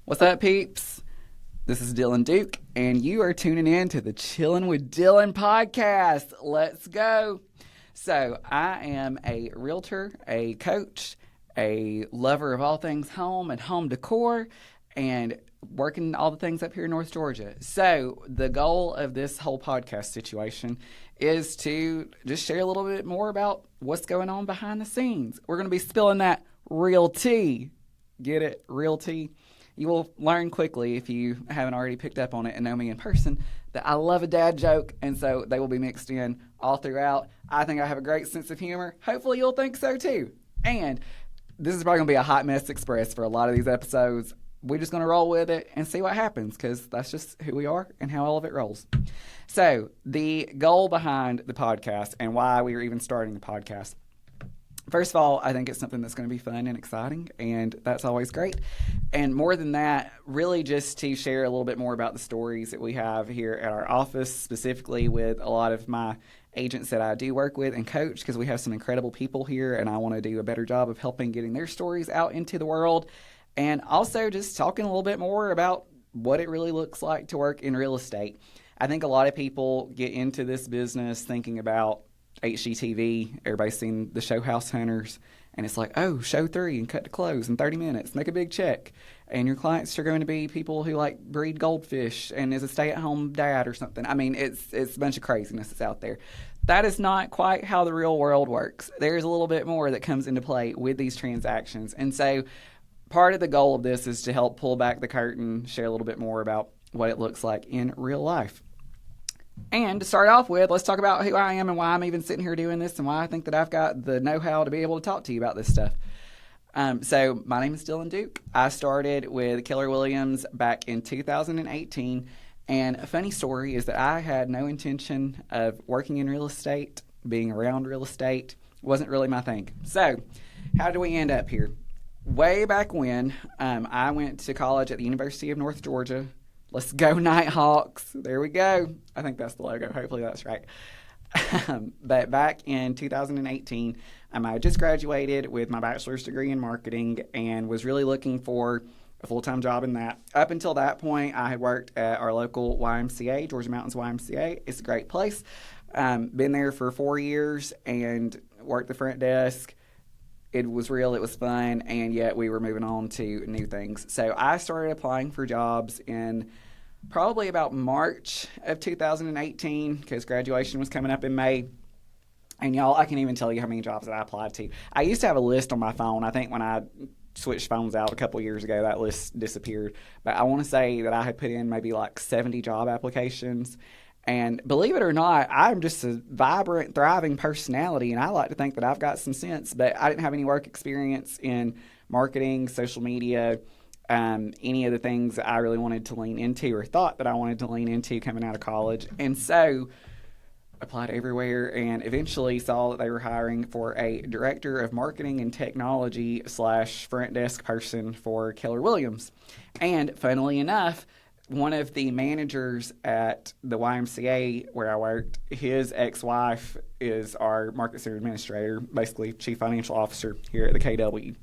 What's up, peeps? This is Dylan Duke, and you are tuning in to the Chillin With Dylan podcast. Let's go. So, I am a realtor, a coach, a lover of all things home and home decor, and working all the things up here in North Georgia. So, the goal of this whole podcast situation is to just share a little bit more about what's going on behind the scenes. We're going to be spilling that real tea. Get it? Real tea. You will learn quickly, if you haven't already picked up on it and know me in person, that I love a dad joke, and so they will be mixed in all throughout. I think I have a great sense of humor. Hopefully you'll think so too. And this is probably going to be a hot mess express for a lot of these episodes. We're just going to roll with it and see what happens, because that's just who we are and how all of it rolls. So the goal behind the podcast and why we are even starting the podcast. First of all, I think it's something that's going to be fun and exciting, and that's always great. And more than that, really just to share a little bit more about the stories that we have here at our office, specifically with a lot of my agents that I do work with and coach, because we have some incredible people here, and I want to do a better job of helping getting their stories out into the world. And also just talking a little bit more about what it really looks like to work in real estate. I think a lot of people get into this business thinking about HGTV. Everybody's seen the show House Hunters, and it's like, oh, show 3 and cut to close in 30 minutes, make a big check. And your clients are going to be people who like breed goldfish and is a stay-at-home dad or something. I mean, it's a bunch of craziness that's out there. That is not quite how the real world works. There's a little bit more that comes into play with these transactions. And so part of the goal of this is to help pull back the curtain, share a little bit more about what it looks like in real life. And to start off with, let's talk about who I am and why I'm even sitting here doing this and why I think that I've got the know-how to be able to talk to you about this stuff. So my name is Dylan Duke. I started with Keller Williams back in 2018. And a funny story is that I had no intention of working in real estate, being around real estate. Wasn't really my thing. So how did we end up here? Way back when, I went to college at the University of North Georgia. Let's go Nighthawks. There we go. I think that's the logo. Hopefully that's right. But back in 2018, I just graduated with my bachelor's degree in marketing and was really looking for a full-time job in that. Up until that point, I had worked at our local YMCA, Georgia Mountains YMCA. It's a great place. Been there for 4 years and worked the front desk. It was real, it was fun, and yet we were moving on to new things. So I started applying for jobs in probably about March of 2018, because graduation was coming up in May. And y'all, I can't even tell you how many jobs that I applied to. I used to have a list on my phone. I think when I switched phones out a couple of years ago, that list disappeared. But I want to say that I had put in maybe like 70 job applications. And believe it or not, I'm just a vibrant, thriving personality, and I like to think that I've got some sense, but I didn't have any work experience in marketing, social media, any of the things that I really wanted to lean into or thought that I wanted to lean into coming out of college. And so applied everywhere and eventually saw that they were hiring for a director of marketing and technology / front desk person for Keller Williams. And funnily enough, one of the managers at the YMCA where I worked, his ex-wife is our market center administrator, basically chief financial officer here at the KW.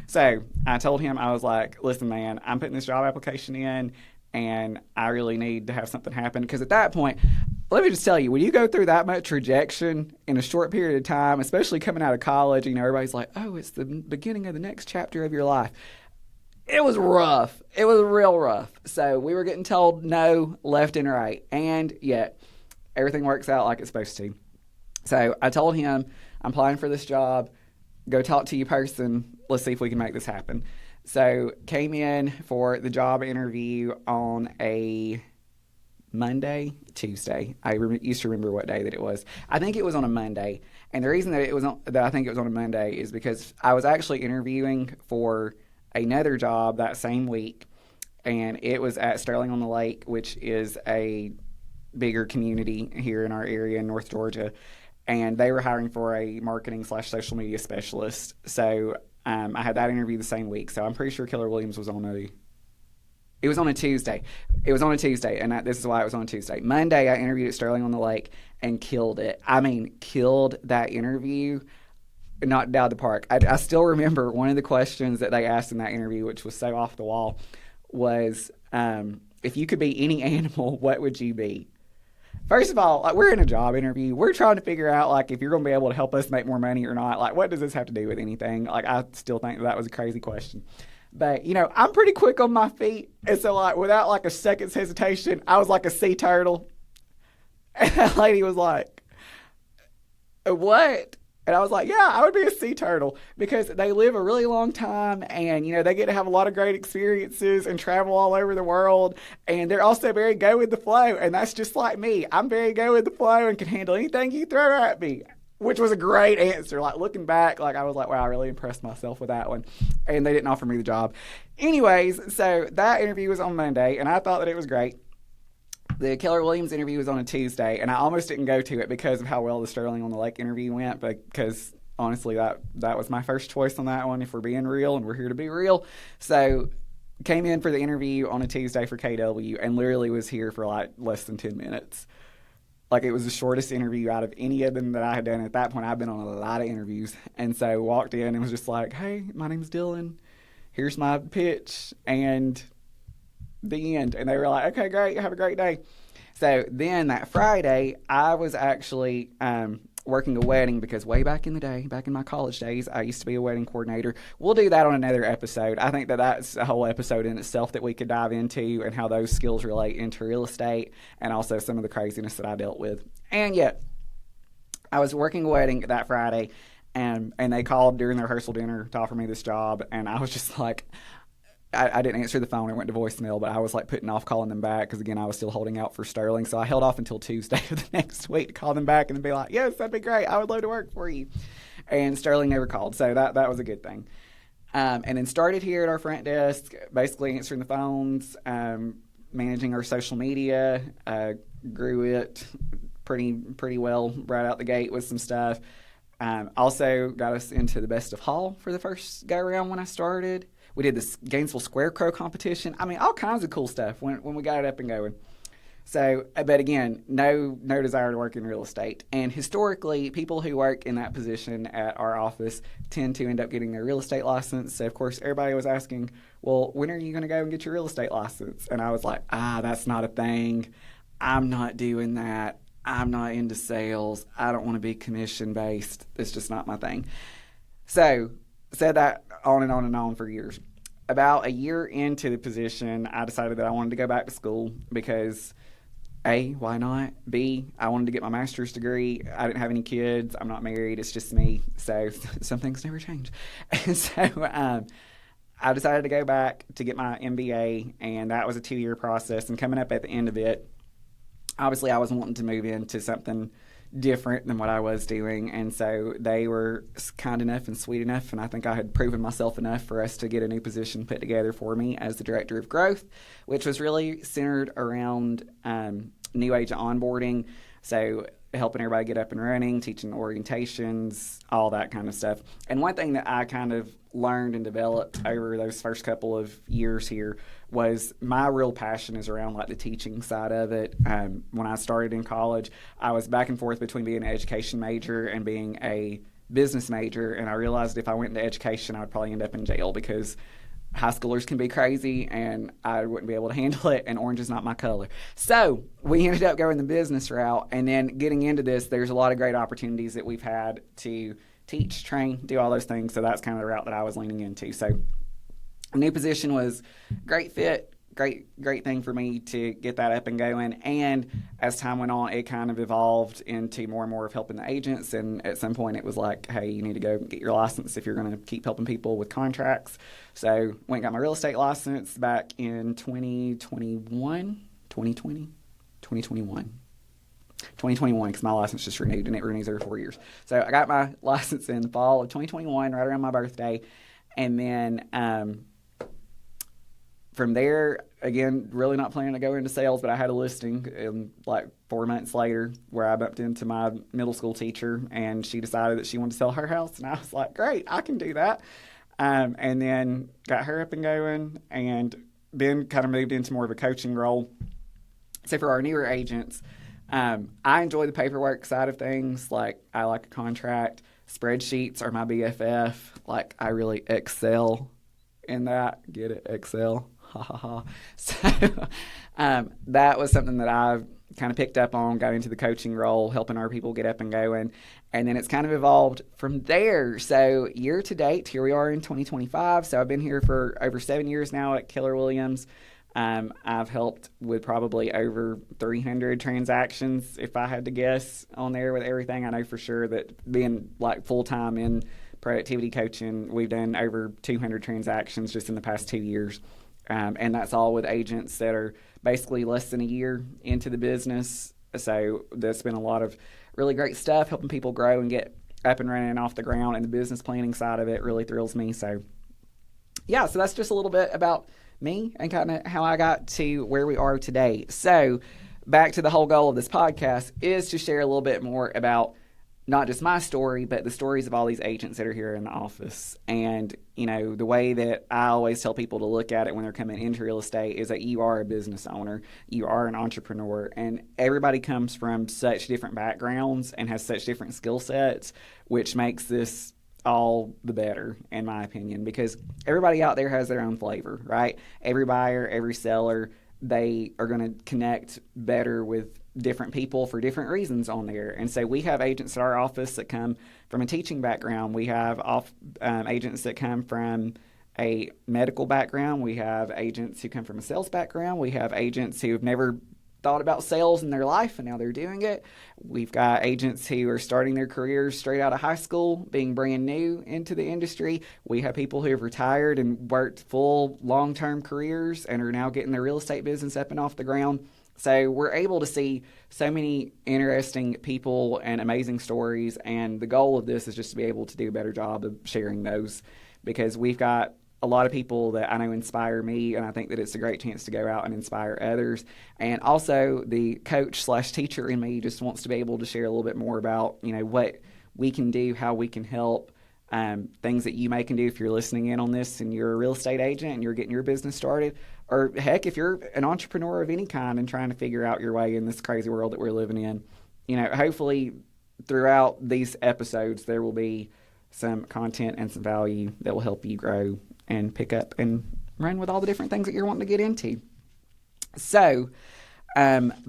So I told him, I was like, listen, man, I'm putting this job application in, and I really need to have something happen. Because at that point, let me just tell you, when you go through that much rejection in a short period of time, especially coming out of college, everybody's like, oh, it's the beginning of the next chapter of your life. It was rough. It was real rough. So we were getting told no left and right. And yet everything works out like it's supposed to. So I told him, I'm applying for this job. Go talk to your person. Let's see if we can make this happen. So came in for the job interview on a Monday, Tuesday. I used to remember what day that it was. I think it was on a Monday. And the reason that I think it was on a Monday is because I was actually interviewing for another job that same week, and it was at Sterling-on-the-Lake, which is a bigger community here in our area in North Georgia, and they were hiring for a marketing / social media specialist. So I had that interview the same week, so I'm pretty sure Keller Williams was on a Tuesday. It was on a Tuesday, and this is why it was on a Tuesday. Monday, I interviewed at Sterling-on-the-Lake and killed it. I mean, killed that interview. Knocked out of the park. I still remember one of the questions that they asked in that interview, which was so off the wall, was if you could be any animal, what would you be? First of all, like, we're in a job interview. We're trying to figure out, like, if you're going to be able to help us make more money or not. Like, what does this have to do with anything? Like, I still think that was a crazy question. But, I'm pretty quick on my feet. And so, like, without, like, a second's hesitation, I was like a sea turtle. And that lady was like, what? And I was like, yeah, I would be a sea turtle because they live a really long time and, they get to have a lot of great experiences and travel all over the world. And they're also very go with the flow. And that's just like me. I'm very go with the flow and can handle anything you throw at me, which was a great answer. Like, looking back, like, I was like, wow, I really impressed myself with that one. And they didn't offer me the job. Anyways, so that interview was on Monday and I thought that it was great. The Keller Williams interview was on a Tuesday, and I almost didn't go to it because of how well the Sterling on the Lake interview went, because honestly, that was my first choice on that one, if we're being real, and we're here to be real. So came in for the interview on a Tuesday for KW, and literally was here for like less than 10 minutes. Like, it was the shortest interview out of any of them that I had done. At that point, I've been on a lot of interviews, and so walked in and was just like, hey, my name's Dylan. Here's my pitch, and the end. And they were like, okay, great, have a great day. So then that Friday, I was actually working a wedding because way back in the day, back in my college days, I used to be a wedding coordinator. We'll do that on another episode. I think that that's a whole episode in itself that we could dive into, and how those skills relate into real estate, and also some of the craziness that I dealt with. And yet, I was working a wedding that Friday, and they called during the rehearsal dinner to offer me this job, and I was just like, I didn't answer the phone. It went to voicemail, but I was like putting off calling them back because, again, I was still holding out for Sterling. So I held off until Tuesday of the next week to call them back and be like, yes, that'd be great. I would love to work for you. And Sterling never called. So that was a good thing. And then started here at our front desk, basically answering the phones, managing our social media, grew it pretty well right out the gate with some stuff. Also got us into the best of Hall for the first go around when I started. We did this Gainesville Scarecrow competition. I mean, all kinds of cool stuff when we got it up and going. So, but again, no desire to work in real estate. And historically, people who work in that position at our office tend to end up getting their real estate license. So, of course, everybody was asking, well, when are you going to go and get your real estate license? And I was like, that's not a thing. I'm not doing that. I'm not into sales. I don't want to be commission-based. It's just not my thing. So, said that on and on and on for years. About a year into the position, I decided that I wanted to go back to school because, A, why not? B, I wanted to get my master's degree. I didn't have any kids. I'm not married. It's just me. So some things never change. And so I decided to go back to get my MBA, and that was a 2-year process. And coming up at the end of it, obviously I was wanting to move into something different than what I was doing, and so they were kind enough and sweet enough, and I think I had proven myself enough for us to get a new position put together for me as the Director of Growth, which was really centered around new agent onboarding, so helping everybody get up and running, teaching orientations, all that kind of stuff. And one thing that I kind of learned and developed over those first couple of years here was my real passion is around like the teaching side of it. When I started in college, I was back and forth between being an education major and being a business major, and I realized if I went into education, I would probably end up in jail because high schoolers can be crazy and I wouldn't be able to handle it, and orange is not my color. So we ended up going the business route, and then getting into this, there's a lot of great opportunities that we've had to teach, train, do all those things. So that's kind of the route that I was leaning into. So a new position was great fit, great thing for me to get that up and going. And as time went on, it kind of evolved into more and more of helping the agents. And at some point it was like, hey, you need to go get your license if you're going to keep helping people with contracts. So went and got my real estate license back in 2021, because my license just renewed, and it renews every 4 years. So I got my license in the fall of 2021, right around my birthday. And then from there, again, really not planning to go into sales, but I had a listing like 4 months later where I bumped into my middle school teacher, and she decided that she wanted to sell her house. And I was like, great, I can do that. And then got her up and going, and then kind of moved into more of a coaching role. So for our newer agents, I enjoy the paperwork side of things. Like, I like a contract. Spreadsheets are my BFF. Like, I really excel in that. Get it? Excel. Ha ha ha. So that was something that I've kind of picked up on, got into the coaching role, helping our people get up and going. And then it's kind of evolved from there. So year to date, here we are in 2025. So I've been here for over 7 years now at Keller Williams. I've helped with probably over 300 transactions, if I had to guess, on there with everything. I know for sure that being like full-time in productivity coaching, we've done over 200 transactions just in the past 2 years. And that's all with agents that are basically less than a year into the business. So there's been a lot of really great stuff, helping people grow and get up and running off the ground. And the business planning side of it really thrills me. So yeah, so that's just a little bit about me and kind of how I got to where we are today. So back to the whole goal of this podcast is to share a little bit more about not just my story, but the stories of all these agents that are here in the office. And, you know, the way that I always tell people to look at it when they're coming into real estate is that you are a business owner, you are an entrepreneur, and everybody comes from such different backgrounds and has such different skill sets, which makes this all the better, in my opinion, because everybody out there has their own flavor, right? Every buyer, every seller, they are going to connect better with different people for different reasons on there. And so we have agents at our office that come from a teaching background. We have agents that come from a medical background. We have agents who come from a sales background. We have agents who have never thought about sales in their life and now they're doing it. We've got agents who are starting their careers straight out of high school, being brand new into the industry. We have people who have retired and worked full long-term careers and are now getting their real estate business up and off the ground. So we're able to see so many interesting people and amazing stories, and the goal of this is just to be able to do a better job of sharing those, because we've got a lot of people that I know inspire me, and I think that it's a great chance to go out and inspire others. And also the coach/teacher in me just wants to be able to share a little bit more about, you know, what we can do, how we can help, things that you may can do if you're listening in on this and you're a real estate agent and you're getting your business started, or heck, if you're an entrepreneur of any kind and trying to figure out your way in this crazy world that we're living in. You know, hopefully throughout these episodes there will be some content and some value that will help you grow and pick up and run with all the different things that you're wanting to get into. So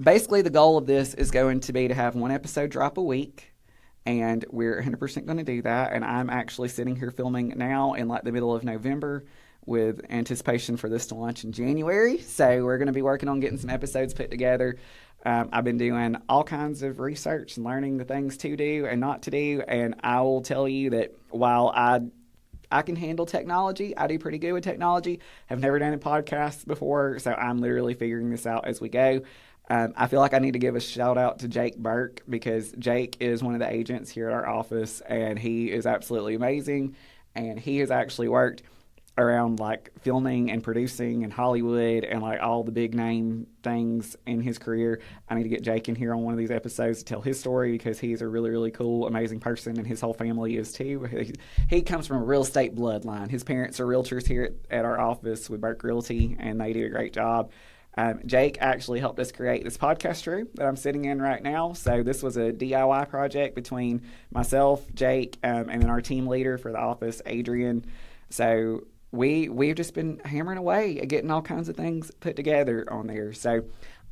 basically the goal of this is going to be to have one episode drop a week, and we're 100% going to do that. And I'm actually sitting here filming now in like the middle of November with anticipation for this to launch in January. So we're going to be working on getting some episodes put together. I've been doing all kinds of research and learning the things to do and not to do. And I will tell you that while I can handle technology, I do pretty good with technology. Have never done a podcast before, so I'm literally figuring this out as we go. I feel like I need to give a shout out to Jake Burke, because Jake is one of the agents here at our office, and he is absolutely amazing. And he has actually worked around like filming and producing in Hollywood and like all the big name things in his career. I need to get Jake in here on one of these episodes to tell his story, because he's a really, really cool, amazing person, and his whole family is too. He comes from a real estate bloodline. His parents are realtors here at our office with Burke Realty, and they do a great job. Jake actually helped us create this podcast room that I'm sitting in right now. So this was a DIY project between myself, Jake, and then our team leader for the office, Adrian. So we've just been hammering away at getting all kinds of things put together on there. So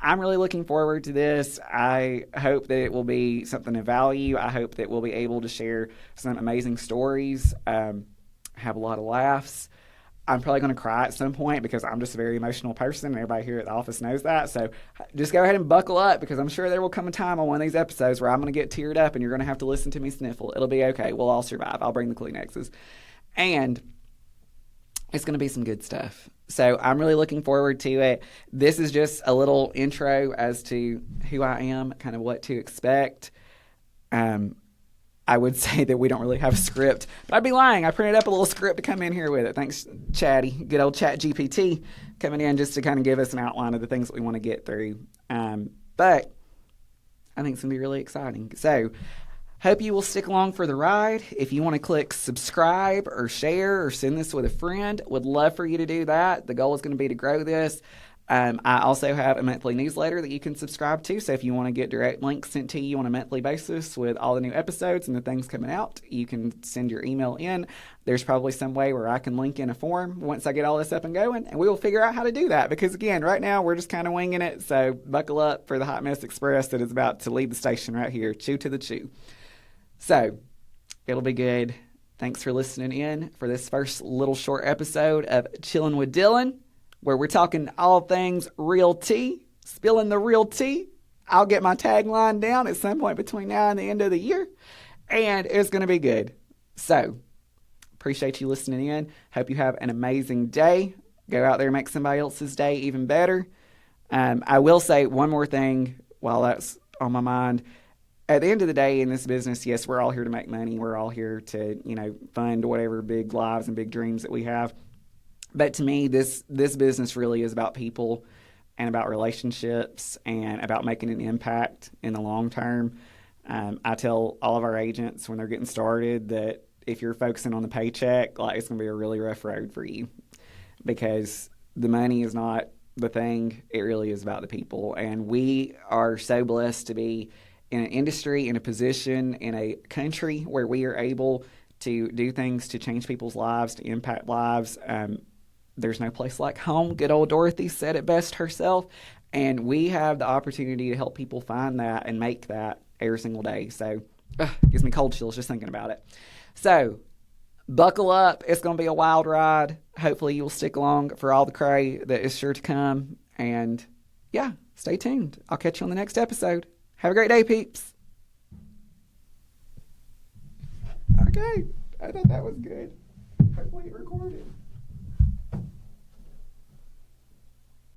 I'm really looking forward to this. I hope that it will be something of value. I hope that we'll be able to share some amazing stories, have a lot of laughs. I'm probably going to cry at some point, because I'm just a very emotional person, and everybody here at the office knows that. So just go ahead and buckle up, because I'm sure there will come a time on one of these episodes where I'm going to get teared up and you're going to have to listen to me sniffle. It'll be okay. We'll all survive. I'll bring the Kleenexes. And it's going to be some good stuff. So I'm really looking forward to it. This is just a little intro as to who I am, kind of what to expect. I would say that we don't really have a script, but I'd be lying. I printed up a little script to come in here with it. Thanks, Chatty, good old Chat GPT, coming in just to kind of give us an outline of the things that we want to get through. But I think it's going to be really exciting. So hope you will stick along for the ride. If you want to click subscribe or share or send this with a friend, would love for you to do that. The goal is going to be to grow this. I also have a monthly newsletter that you can subscribe to. So if you want to get direct links sent to you on a monthly basis with all the new episodes and the things coming out, you can send your email in. There's probably some way where I can link in a form once I get all this up and going, and we will figure out how to do that. Because again, right now we're just kind of winging it. So buckle up for the Hot Mess Express that is about to leave the station right here. Chew to the chew. So it'll be good. Thanks for listening in for this first little short episode of Chillin' with Dylan, where we're talking all things real tea, spilling the real tea. I'll get my tagline down at some point between now and the end of the year, and it's going to be good. So, appreciate you listening in. Hope you have an amazing day. Go out there and make somebody else's day even better. I will say one more thing while that's on my mind. At the end of the day in this business, yes, we're all here to make money. We're all here to, fund whatever big lives and big dreams that we have. But to me, this business really is about people and about relationships and about making an impact in the long term. I tell all of our agents when they're getting started that if you're focusing on the paycheck, it's going to be a really rough road for you, because the money is not the thing. It really is about the people. And we are so blessed to be in an industry, in a position, in a country where we are able to do things to change people's lives, to impact lives. There's no place like home. Good old Dorothy said it best herself. And we have the opportunity to help people find that and make that every single day. So it gives me cold chills just thinking about it. So buckle up. It's going to be a wild ride. Hopefully you'll stick along for all the cray that is sure to come. And yeah, stay tuned. I'll catch you on the next episode. Have a great day, peeps. Okay. I thought that was good. Hopefully it recorded.